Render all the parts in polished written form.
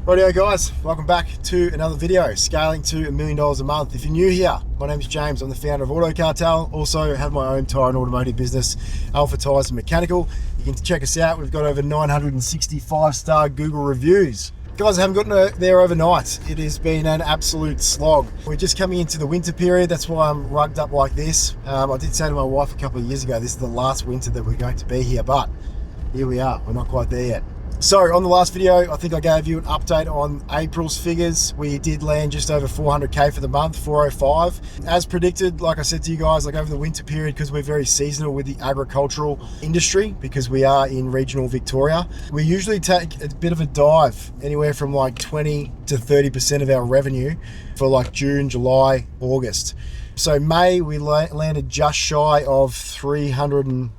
Rightio guys, welcome back to another video, scaling to $1 million a month. If you're new here, my name is James, I'm the founder of Auto Cartel, also have my own tyre and automotive business, Alpha Tyres and Mechanical. You can check us out, we've got over 965-star Google reviews. Guys, I haven't gotten there overnight. It has been an absolute slog. We're just coming into the winter period, that's why I'm rugged up like this. I did say to my wife a couple of years ago, this is the last winter that we're going to be here, but here we are, we're not quite there yet. So on the last video, I think I gave you an update on April's figures. We did land just over 400K for the month, 405. As predicted, like I said to you guys, like over the winter period, because we're very seasonal with the agricultural industry, because we are in regional Victoria, we usually take a bit of a dive, anywhere from like 20 to 30% of our revenue for like June, July, August. So May, we landed just shy of 400,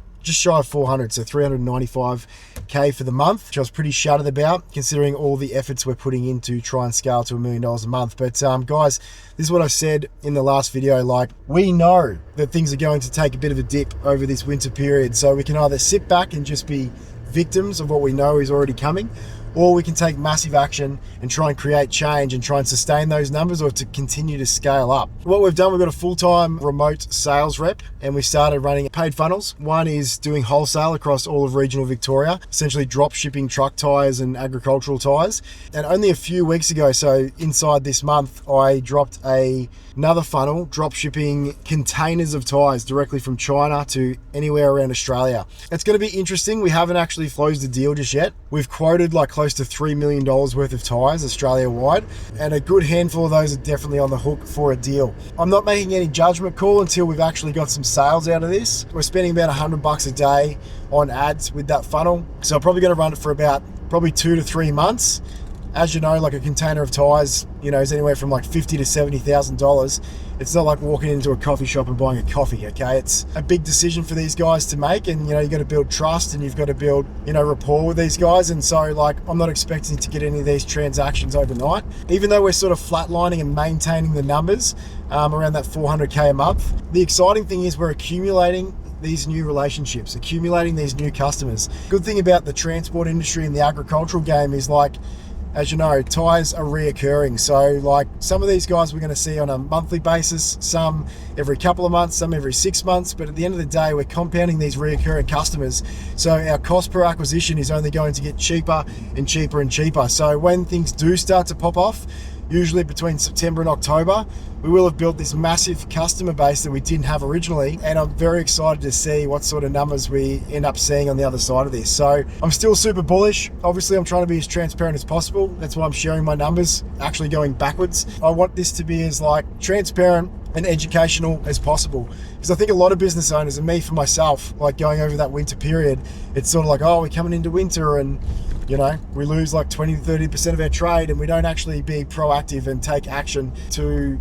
so 395K for the month, which I was pretty shattered about considering all the efforts we're putting in to try and scale to $1 million a month. But guys, this is what I said in the last video, like we know that things are going to take a bit of a dip over this winter period. So we can either sit back and just be victims of what we know is already coming, or we can take massive action and try and create change and try and sustain those numbers or to continue to scale up. What we've done, we've got a full-time remote sales rep and we started running paid funnels. One is doing wholesale across all of regional Victoria, essentially drop shipping truck tires and agricultural tires. And only a few weeks ago, so inside this month, I dropped another funnel, drop shipping containers of tires directly from China to anywhere around Australia. It's going to be interesting. We haven't actually closed the deal just yet. We've quoted like close to $3 million worth of tires Australia wide, and a good handful of those are definitely on the hook for a deal. I'm not making any judgment call until we've actually got some sales out of this. We're spending about $100 a day on ads with that funnel, so I'm probably going to run it for about 2 to 3 months. As you know, like a container of tires, is anywhere from like $50,000 to $70,000. It's not like walking into a coffee shop and buying a coffee, okay? It's a big decision for these guys to make, and you got to build trust and you've got to build, rapport with these guys. And so like, I'm not expecting to get any of these transactions overnight, even though we're sort of flatlining and maintaining the numbers around that 400K a month. The exciting thing is we're accumulating these new relationships, accumulating these new customers. Good thing about the transport industry and the agricultural game is like, as you know, tires are reoccurring. So like some of these guys we're going to see on a monthly basis, some every couple of months, some every 6 months. But at the end of the day, we're compounding these reoccurring customers. So our cost per acquisition is only going to get cheaper and cheaper and cheaper. So when things do start to pop off, usually between September and October, we will have built this massive customer base that we didn't have originally. And I'm very excited to see what sort of numbers we end up seeing on the other side of this. So I'm still super bullish. Obviously, I'm trying to be as transparent as possible. That's why I'm sharing my numbers, actually going backwards. I want this to be as like transparent and educational as possible. Because I think a lot of business owners, and me for myself, like going over that winter period, it's sort of like, oh, we're coming into winter and we lose like 20 to 30% of our trade, and we don't actually be proactive and take action to,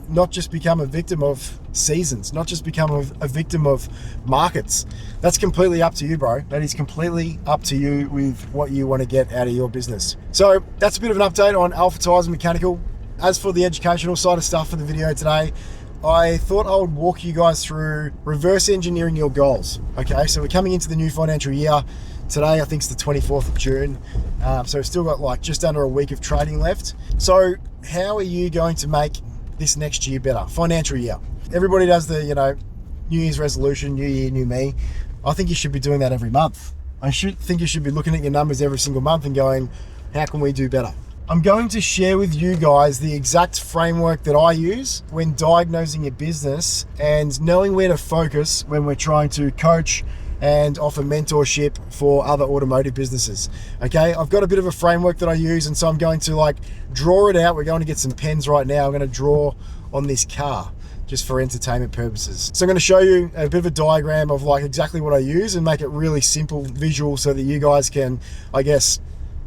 not just become a victim of seasons, not just become a victim of markets. That's completely up to you, bro. That is completely up to you with what you want to get out of your business. So that's a bit of an update on Alpha Tyres and Mechanical. As for the educational side of stuff for the video today, I thought I would walk you guys through reverse engineering your goals. Okay, so we're coming into the new financial year. Today, I think it's the 24th of June. So we've still got like just under a week of trading left. So how are you going to make this next year better? Financial year. Everybody does the, New Year's resolution, new year, new me. I think you should be doing that every month. I think you should be looking at your numbers every single month and going, how can we do better? I'm going to share with you guys the exact framework that I use when diagnosing your business and knowing where to focus when we're trying to coach and offer mentorship for other automotive businesses. Okay, I've got a bit of a framework that I use, and so I'm going to like draw it out. We're going to get some pens right now. I'm going to draw on this car just for entertainment purposes. So I'm going to show you a bit of a diagram of like exactly what I use and make it really simple visual so that you guys can, I guess,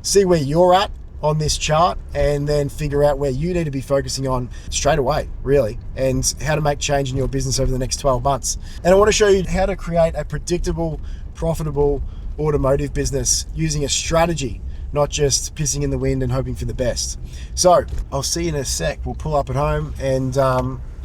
see where you're at on this chart and then figure out where you need to be focusing on straight away, really, and how to make change in your business over the next 12 months. And I want to show you how to create a predictable, profitable automotive business using a strategy, not just pissing in the wind and hoping for the best. So I'll see you in a sec. We'll pull up at home and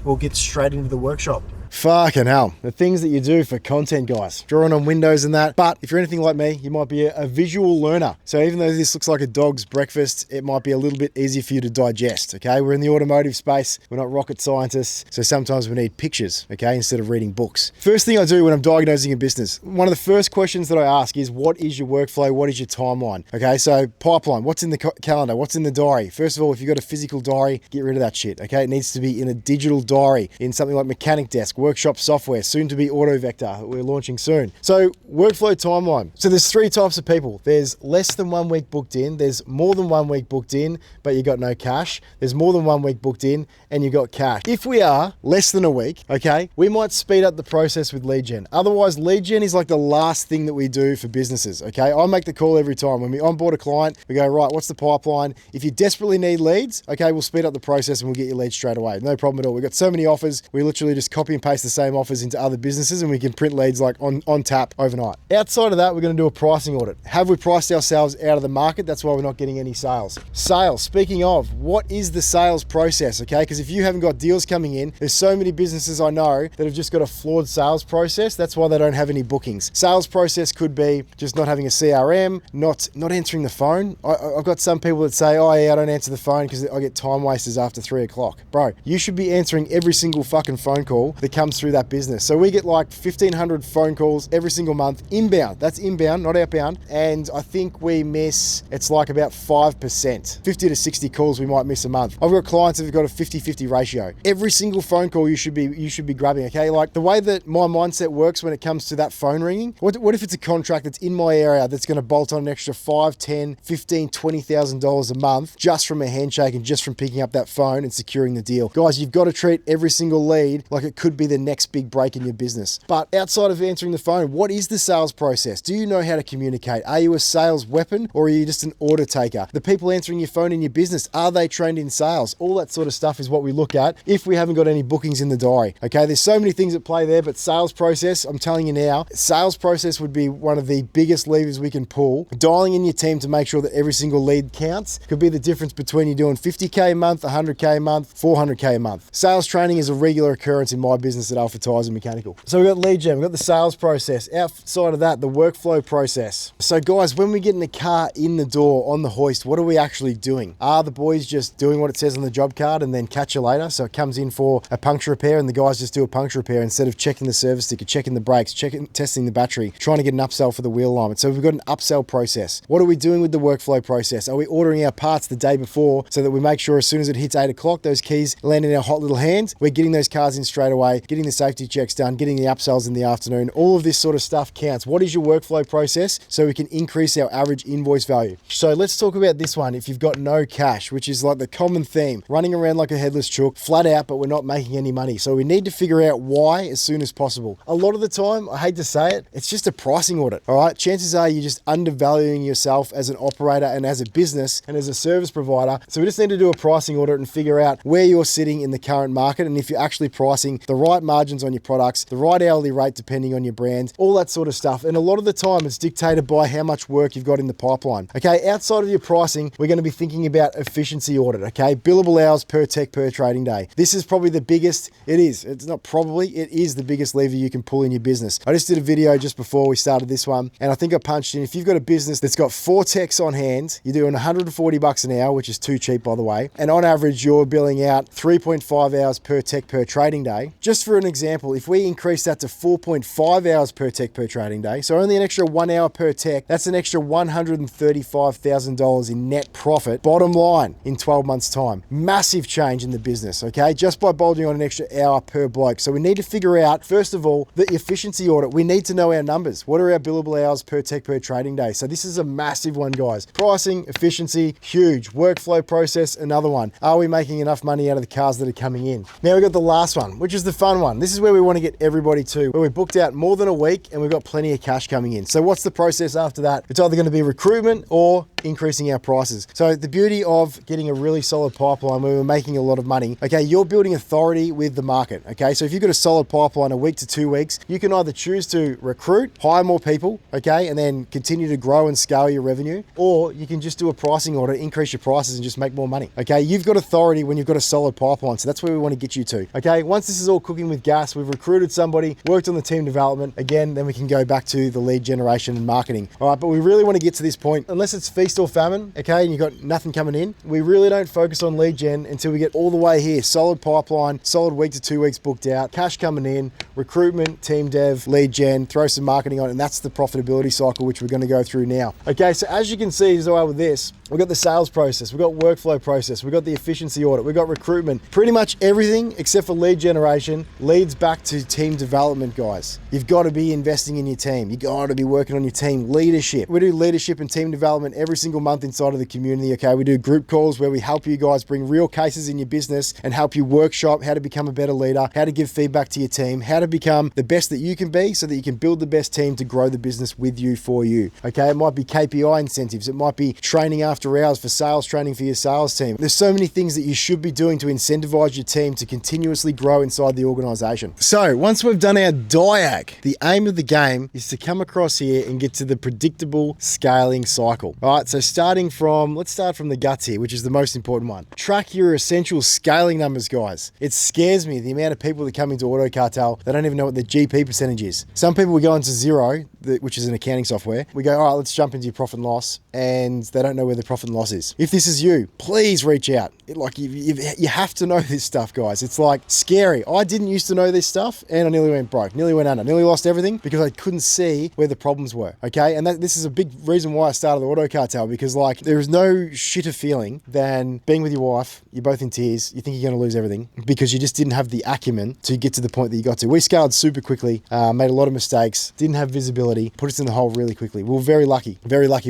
we'll get straight into the workshop. Fucking hell. The things that you do for content, guys. Drawing on windows and that. But if you're anything like me, you might be a visual learner. So even though this looks like a dog's breakfast, it might be a little bit easier for you to digest, okay? We're in the automotive space. We're not rocket scientists. So sometimes we need pictures, okay, instead of reading books. First thing I do when I'm diagnosing a business, one of the first questions that I ask is, what is your workflow? What is your timeline? Okay, so pipeline, what's in the calendar? What's in the diary? First of all, if you've got a physical diary, get rid of that shit, okay? It needs to be in a digital diary, in something like Mechanic Desk, Workshop Software, soon to be Auto Vector. We're launching soon. So workflow timeline. So there's three types of people. There's less than 1 week booked in. There's more than 1 week booked in, but you got no cash. There's more than 1 week booked in and you got cash. If we are less than a week, okay, we might speed up the process with lead gen. Otherwise, lead gen is like the last thing that we do for businesses, okay? I make the call every time. When we onboard a client, we go, right, what's the pipeline? If you desperately need leads, okay, we'll speed up the process and we'll get your leads straight away. No problem at all. We've got so many offers, we literally just copy and paste the same offers into other businesses and we can print leads like on tap overnight. Outside of that, we're going to do a pricing audit. Have we priced ourselves out of the market? That's why we're not getting any sales. Sales, speaking of, what is the sales process, okay? Because if you haven't got deals coming in, there's so many businesses I know that have just got a flawed sales process. That's why they don't have any bookings. Sales process could be just not having a CRM, not answering the phone. I've got some people that say, oh yeah, I don't answer the phone because I get time wasters after 3 o'clock. Bro, you should be answering every single fucking phone call that comes through that business. So we get like 1,500 phone calls every single month, inbound. That's inbound, not outbound. And I think we miss, it's like about 5%, 50 to 60 calls we might miss a month. I've got clients that have got a 50-50 ratio. Every single phone call you should be grabbing, okay? Like the way that my mindset works when it comes to that phone ringing, what if it's a contract that's in my area that's going to bolt on an extra $5, $10, $15, $20,000 a month just from a handshake and just from picking up that phone and securing the deal? Guys, you've got to treat every single lead like it could be the next big break in your business. But outside of answering the phone, what is the sales process? Do you know how to communicate? Are you a sales weapon or are you just an order taker? The people answering your phone in your business, are they trained in sales? All that sort of stuff is what we look at if we haven't got any bookings in the diary. Okay, there's so many things at play there, but sales process, I'm telling you now, sales process would be one of the biggest levers we can pull. Dialing in your team to make sure that every single lead counts could be the difference between you doing 50K a month, 100K a month, 400K a month. Sales training is a regular occurrence in my business at Alpha Tires and Mechanical. So we've got lead gen, we've got the sales process. Outside of that, the workflow process. So guys, when we get in the car in the door on the hoist, what are we actually doing? Are the boys just doing what it says on the job card and then catch you later? So it comes in for a puncture repair and the guys just do a puncture repair instead of checking the service sticker, checking the brakes, testing the battery, trying to get an upsell for the wheel alignment. So we've got an upsell process. What are we doing with the workflow process? Are we ordering our parts the day before so that we make sure as soon as it hits 8 o'clock, those keys land in our hot little hands? We're getting those cars in straight away, getting the safety checks done, getting the upsells in the afternoon. All of this sort of stuff counts. What is your workflow process so we can increase our average invoice value? So let's talk about this one. If you've got no cash, which is like the common theme, running around like a headless chook, flat out, but we're not making any money. So we need to figure out why as soon as possible. A lot of the time, I hate to say it, it's just a pricing audit, all right? Chances are you're just undervaluing yourself as an operator and as a business and as a service provider. So we just need to do a pricing audit and figure out where you're sitting in the current market and if you're actually pricing the right margins on your products, the right hourly rate depending on your brand, all that sort of stuff. And a lot of the time it's dictated by how much work you've got in the pipeline. Okay, outside of your pricing, we're going to be thinking about efficiency audit, okay? Billable hours per tech per trading day. This is probably the biggest, it's not probably, it is the biggest lever you can pull in your business. I just did a video just before we started this one and I think I punched in, if you've got a business that's got 4 techs on hand, you're doing $140 an hour, which is too cheap by the way, and on average you're billing out 3.5 hours per tech per trading day. Just for an example, if we increase that to 4.5 hours per tech per trading day, so only an extra 1 hour per tech, that's an extra $135,000 in net profit, bottom line, in 12 months time. Massive change in the business, okay? Just by bolting on an extra hour per bloke. So we need to figure out, first of all, the efficiency audit. We need to know our numbers. What are our billable hours per tech per trading day? So this is a massive one, guys. Pricing, efficiency, huge. Workflow process, another one. Are we making enough money out of the cars that are coming in? Now we've got the last one, which is the fun one. This is where we want to get everybody to, where we booked out more than a week and we've got plenty of cash coming in. So what's the process after that? It's either going to be recruitment or increasing our prices. So the beauty of getting a really solid pipeline where we're making a lot of money, okay, you're building authority with the market, okay? So if you've got a solid pipeline, a week to 2 weeks, you can either choose to recruit, hire more people, okay, and then continue to grow and scale your revenue, or you can just do a pricing audit, increase your prices and just make more money, okay? You've got authority when you've got a solid pipeline, so that's where we want to get you to, okay? Once this is all cooking pumping with gas. We've recruited somebody, worked on the team development. Again, then we can go back to the lead generation and marketing. All right, but we really want to get to this point, unless it's feast or famine, okay, and you've got nothing coming in. We really don't focus on lead gen until we get all the way here. Solid pipeline, solid week to 2 weeks booked out, cash coming in, recruitment, team dev, lead gen, throw some marketing on, and that's the profitability cycle, which we're going to go through now. Okay, so as you can see as well with this, we've got the sales process, we've got workflow process, we've got the efficiency audit, we've got recruitment. Pretty much everything except for lead generation leads back to team development, guys. You've got to be investing in your team. You've got to be working on your team. Leadership. We do leadership and team development every single month inside of the community, okay? We do group calls where we help you guys bring real cases in your business and help you workshop how to become a better leader, how to give feedback to your team, how to become the best that you can be so that you can build the best team to grow the business with you, for you, okay? It might be KPI incentives. It might be training after hours for sales training for your sales team. There's so many things that you should be doing to incentivize your team to continuously grow inside the organization. So once we've done our diag, the aim of the game is to come across here and get to the predictable scaling cycle. All right, so let's start from the guts here, which is the most important one. Track your essential scaling numbers, guys. It scares me, the amount of people that come into Auto Cartel, they don't even know what the GP percentage is. Some people, we go into Xero, which is an accounting software. We go, all right, let's jump into your profit and loss, and they don't know where the profit and loss is. If this is you, please reach out. You have to know this stuff, guys. It's like scary. I didn't used to know this stuff, and I nearly went broke, nearly went under, nearly lost everything because I couldn't see where the problems were, okay? And this is a big reason why I started the Auto Cartel, because like there is no shitter feeling than being with your wife, you're both in tears, you think you're going to lose everything because you just didn't have the acumen to get to the point that you got to. We scaled super quickly, made a lot of mistakes, didn't have visibility, put us in the hole really quickly. We were very lucky.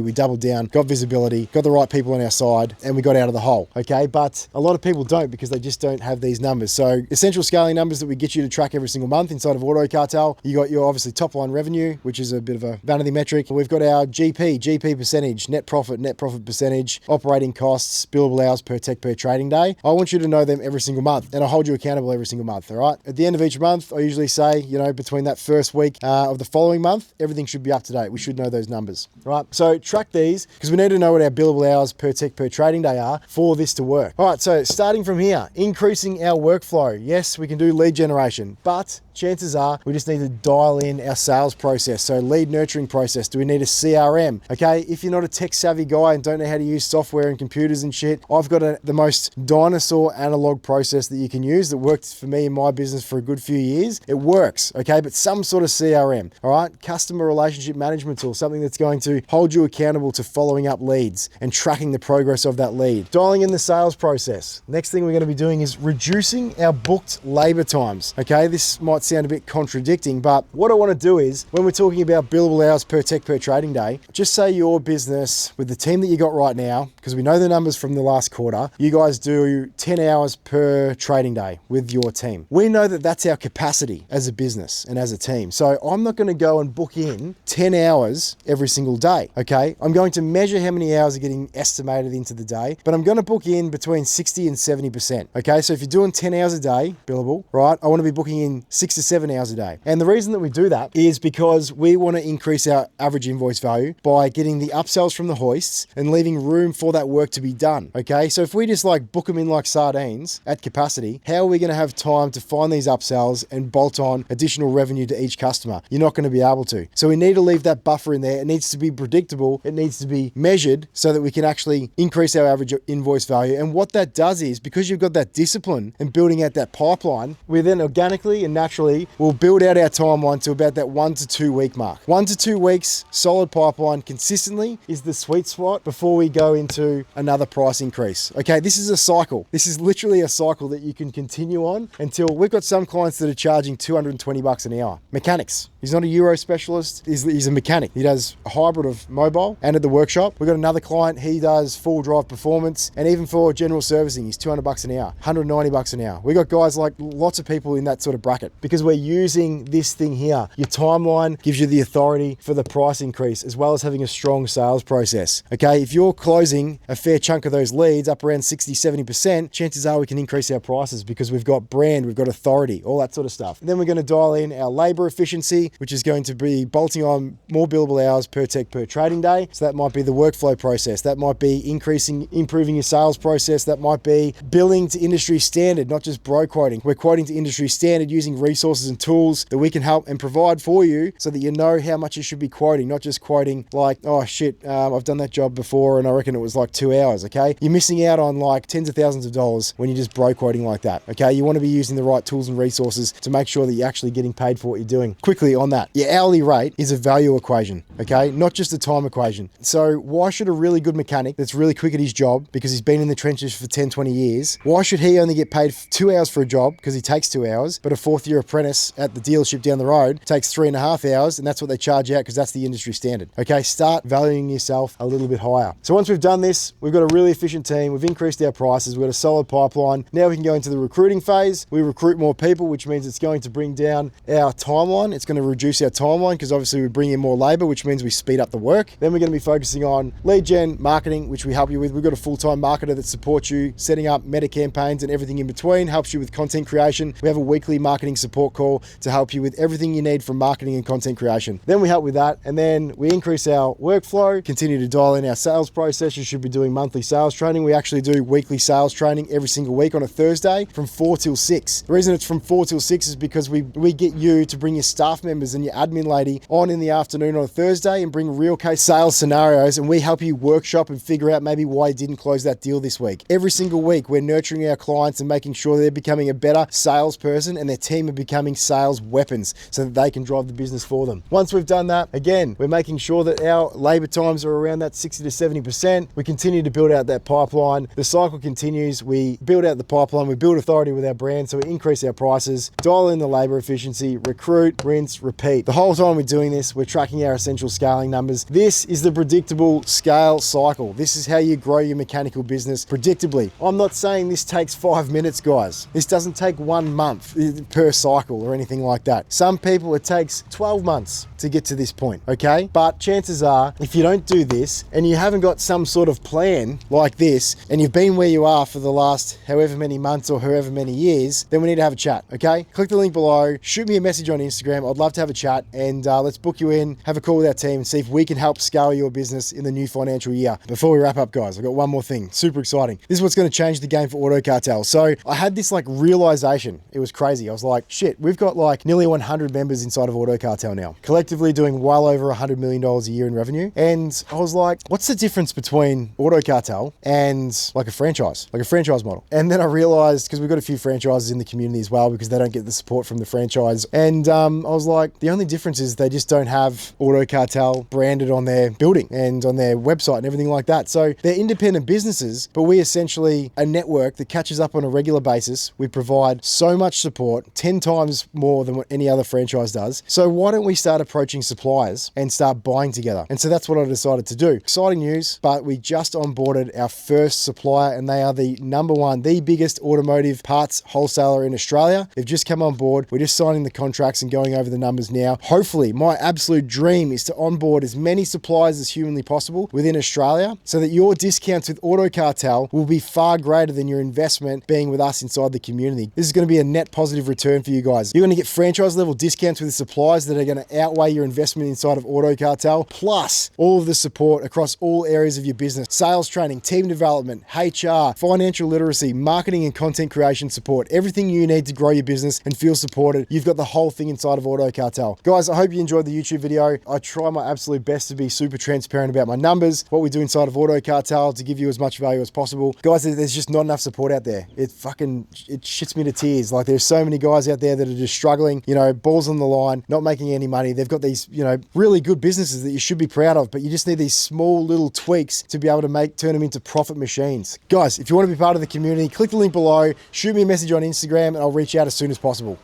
We doubled down, got visibility, got the right people on our side, and we got out of the hole, okay? But a lot of people don't because they just don't have these numbers. So essential scaling numbers that we get you to track every single month inside of Auto Cartel. You got your obviously top line revenue, which is a bit of a vanity metric. We've got our GP percentage, net profit percentage, operating costs, billable hours per tech per trading day. I want you to know them every single month, and I hold you accountable every single month, all right? At the end of each month, I usually say, between that first week of the following month, everything should be up to date. We should know those numbers, right? So track these because we need to know what our billable hours per tech per trading day are for this to work. All right, so starting from here, increasing our workflow. Yes, we can do lead generation, but chances are we just need to dial in our sales process. So lead nurturing process. Do we need a CRM? Okay, if you're not a tech savvy guy and don't know how to use software and computers and shit, I've got the most dinosaur analog process that you can use that worked for me in my business for a good few years. It works, okay, but some sort of CRM, all right? Customer relationship management tool, something that's going to hold you accountable to following up leads and tracking the progress of that lead. Dialing in the sales process. Next thing we're going to be doing is reducing our booked labor times, okay? This might sound a bit contradicting, but what I want to do is when we're talking about billable hours per tech per trading day, just say your business with the team that you got right now, because we know the numbers from the last quarter, you guys do 10 hours per trading day with your team. We know that that's our capacity as a business and as a team. So I'm not going to go and book in 10 hours every single day, okay? I'm going to measure how many hours are getting estimated into the day, but I'm going to book in between 60 and 70%, okay? So if you're doing 10 hours a day, billable, right? I want to be booking in 6 to 7 hours a day. And the reason that we do that is because we want to increase our average invoice value by getting the upsells from the hoists and leaving room for that work to be done, okay? So if we just like book them in like sardines at capacity, how are we going to have time to find these upsells and bolt on additional revenue to each customer? You're not going to be able to. So we need to leave that buffer in there. It needs to be predictable. It needs to be measured so that we can actually increase our average invoice value. And what that does is, because you've got that discipline and building out that pipeline, we then organically and naturally will build out our timeline to about that 1 to 2 week mark. 1 to 2 weeks, solid pipeline consistently is the sweet spot before we go into another price increase. Okay, this is a cycle. This is literally a cycle that you can continue on until we've got some clients that are charging $220 an hour. Mechanics. He's not a Euro specialist. He's a mechanic. He does a hybrid of mobile and at the workshop. We've got another client. He does full drive performance, and even for general servicing, he's $200 an hour, $190 an hour. We got guys like lots of people in that sort of bracket because we're using this thing here. Your timeline gives you the authority for the price increase as well as having a strong sales process. Okay, if you're closing a fair chunk of those leads up around 60, 70%, chances are we can increase our prices because we've got brand, we've got authority, all that sort of stuff. And then we're going to dial in our labor efficiency, which is going to be bolting on more billable hours per tech per trading day. So that might be the workflow process. That might be improving your sales process. That might be billing to industry standard, not just bro quoting. We're quoting to industry standard using resources and tools that we can help and provide for you so that you know how much you should be quoting, not just quoting like, oh shit, I've done that job before and I reckon it was like 2 hours, okay? You're missing out on like tens of thousands of dollars when you're just bro quoting like that, okay? You want to be using the right tools and resources to make sure that you're actually getting paid for what you're doing. Quickly on that, your hourly rate is a value equation, okay? Not just a time equation. So why should a really good mechanic that's really quick at his job because he's been in the trenches for 10, 20 years, why should he only get paid 2 hours for a job because he takes 2 hours, but a fourth year apprentice at the dealership down the road takes 3.5 hours and that's what they charge out because that's the industry standard, okay? Start valuing yourself a little bit higher. So once we've done this, we've got a really efficient team, we've increased our prices, we've got a solid pipeline. Now we can go into the recruiting phase. We recruit more people, which means it's going to bring down our timeline. It's going to reduce our timeline because obviously we bring in more labor, which means we speed up the work. Then we're going to be focusing on lead gen marketing, which we help you with. We've got a full-time marketer that supports you, setting up meta campaigns and everything in between, helps you with content creation. We have a weekly marketing support call to help you with everything you need from marketing and content creation. Then we help with that, and then we increase our workflow, continue to dial in our sales process. You should be doing monthly sales training. We actually do weekly sales training every single week on a Thursday from 4 till 6. The reason it's from 4 till 6 is because we get you to bring your staff members and your admin lady on in the afternoon on a Thursday and bring real case sales scenarios, and we help you workshop and figure out maybe why you didn't close that deal this week. Every single week we're nurturing our clients and making sure they're becoming a better salesperson and their team are becoming sales weapons so that they can drive the business for them. Once we've done that, again, we're making sure that our labor times are around that 60 to 70%. We continue to build out that pipeline. The cycle continues. We build out the pipeline. We build authority with our brand. So we increase our prices, dial in the labor efficiency, recruit, rinse, repeat. The whole time we're doing this, we're tracking our essential scaling numbers. This is the predictable scale cycle. This is how you grow your mechanical business predictably. I'm not saying this takes 5 minutes, guys. This doesn't take 1 month per cycle or anything like that. Some people, it takes 12 months to get to this point, okay? But chances are, if you don't do this and you haven't got some sort of plan like this, and you've been where you are for the last however many months or however many years, then we need to have a chat, okay? Click the link below, shoot me a message on Instagram. I'd love to have a chat, and let's book you in, have a call with our team and see if we can help scale your business in the new financial year. Before we wrap up, guys, I've got one more thing, super exciting. This is what's going to change the game for Auto Cartel. So I had this like realization. It was crazy. I was like, shit, we've got like nearly 100 members inside of Auto Cartel now, collectively doing well over $100 million a year in revenue. And I was like, what's the difference between Auto Cartel and like a franchise model? And then I realized, because we've got a few franchises in the community as well, because they don't get the support from the franchise. And I was like, the only difference is they just don't have Auto Cartel branded on their building and on their website and everything like that. So they're independent businesses, but we essentially a network that catches up on a regular basis. We provide so much support, 10 times more than what any other franchise does. So why don't we start approaching suppliers and start buying together? And so that's what I decided to do. Exciting news, but we just onboarded our first supplier, and they are the number one, the biggest automotive parts wholesaler in Australia. They've just come on board. We're just signing the contracts and going over the numbers now. Hopefully, my absolute dream is to onboard as many suppliers as humanly possible within Australia so that your discounts with Auto Cartel will be far greater than your investment being with us inside the community. This is going to be a net positive return for you guys. You're going to get franchise level discounts with the suppliers that are going to outweigh your investment inside of Auto Cartel, plus all of the support across all areas of your business: sales training, team development, HR, financial literacy, marketing and content creation support. Everything you need to grow your business and feel supported, you've got the whole thing inside of Auto Cartel. Guys, I hope you enjoyed the YouTube video. I try my absolute best to be super transparent about my numbers, what we do inside of Auto Cartel, to give you as much value as possible. Guys, there's just not enough support out there. It shits me to tears. Like, there's so many guys out there that are just struggling, balls on the line, not making any money. They've got these, really good businesses that you should be proud of, but you just need these small little tweaks to be able to turn them into profit machines. Guys, if you want to be part of the community, click the link below, shoot me a message on Instagram, and I'll reach out as soon as possible.